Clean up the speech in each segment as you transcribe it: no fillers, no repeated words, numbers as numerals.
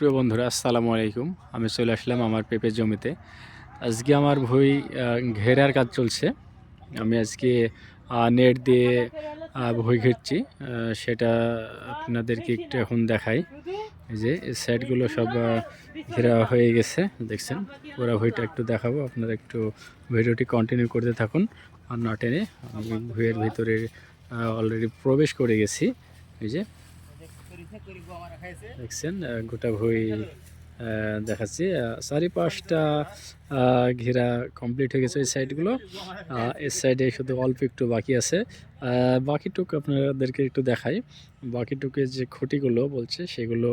প্রিয় বন্ধুরা, আসসালামু আলাইকুম। আমি চলে আসলাম আমার পেঁপের জমিতে। আজকে আমার ভুঁই ঘেরার কাজ চলছে। আমি আজকে নেট দিয়ে ভুঁই ঘিরছি। সেটা আপনাদেরকে একটু এখন দেখাই। এই যে এই সাইডগুলো সব ঘেরা হয়ে গেছে, দেখছেন। পুরো ভুঁইটা একটু দেখাবো, আপনারা একটু ভিডিওটি কন্টিনিউ করতে থাকুন আর না টেনে। আমি ভুঁইয়ের ভিতরে অলরেডি প্রবেশ করে গেছি। এই যে দেখছেন গোটা ভুঁই দেখাচ্ছি। চারিপাশটা ঘেরা কমপ্লিট হয়ে গেছে। এই সাইডগুলো, এই সাইডে শুধু অল্প একটু বাকি আছে। বাকিটুকু আপনাদেরকে একটু দেখাই। বাকিটুকু যে খুঁটিগুলো বলছে সেগুলো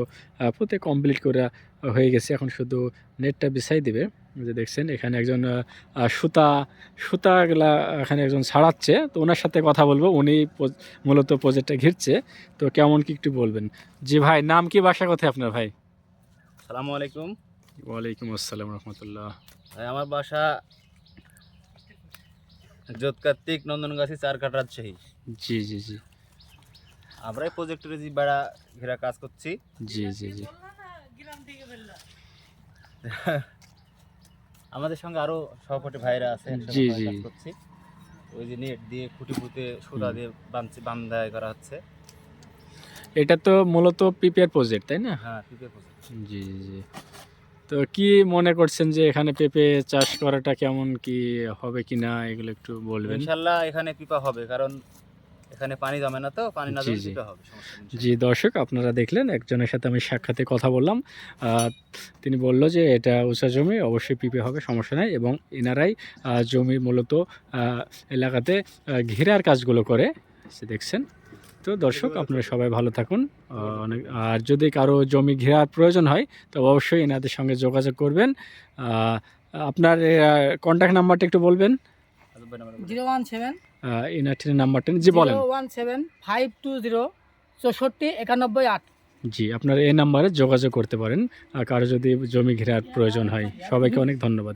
প্রত্যেক কমপ্লিট করে হয়ে গেছে। এখন শুধু নেটটা বিছাই দিবে। যে দেখছেন এখানে একজন সুতাগুলা এখানে একজন ছাড়াচ্ছে, তো ওনার সাথে কথা বলবো। উনি মূলত প্রজেক্টটা ঘিরছে, তো কেমন কি একটু বলবেন। জি ভাই, নাম কি, বাসা কোথায় আপনার ভাই? আসসালামু আলাইকুম। ওয়ালাইকুম আসসালাম রহমতুল্লাহ। ভাই, আমার বাসা যোধকার্তিক নন্দনগাছি 4 কাঠ রাজশাহী। জি জি জি আমরা এই প্রজেক্টের যে বেড়া ঘেরা কাজ করছি। জি জি জি আমাদের সঙ্গে আরো সহপাঠী ভাইরা আছে, জি জি কাজ করছি। ওই যে নেট দিয়ে খুঁটি পুঁতে সুতা দিয়ে বান্ধাই করা হচ্ছে। এটা তো মূলত পিপিআর প্রজেক্ট, তাই না? হ্যাঁ, পিপে প্রজেক্ট। জি জি তো কি মনে করছেন যে এখানে পেঁপে চাষ করাটা কেমন কি হবে কি না, এগুলো একটু বলবেন। ইনশাল্লাহ এখানে পিপা হবে, কারণ এখানে পানি জমে না, তো পানি না জি জমে জি পিপা হবে, সমস্যা নেই। জি দর্শক, আপনারা দেখলেন একজনের সাথে আমি সাক্ষাতে কথা বললাম। তিনি বলল যে এটা উঁচা জমি, অবশ্যই পিপে হবে, সমস্যা নাই। এবং এনারাই জমি মূলত এলাকাতে ঘেরার কাজগুলো করে, সে দেখছেন। তো দর্শক, আপনারা সবাই ভালো থাকুন। আর যদি কারো জমি ঘেরার প্রয়োজন হয় তবে অবশ্যই এনাদের সঙ্গে যোগাযোগ করবেন। আপনার কন্ট্যাক্ট নাম্বারটা একটু বলবেন। 017 এনার নাম্বারটা জি বলেন। 017 520 64 91 8। জি, আপনারা এই নাম্বারে যোগাযোগ করতে পারেন আর কারো যদি জমি ঘেরার প্রয়োজন হয়। সবাইকে অনেক ধন্যবাদ।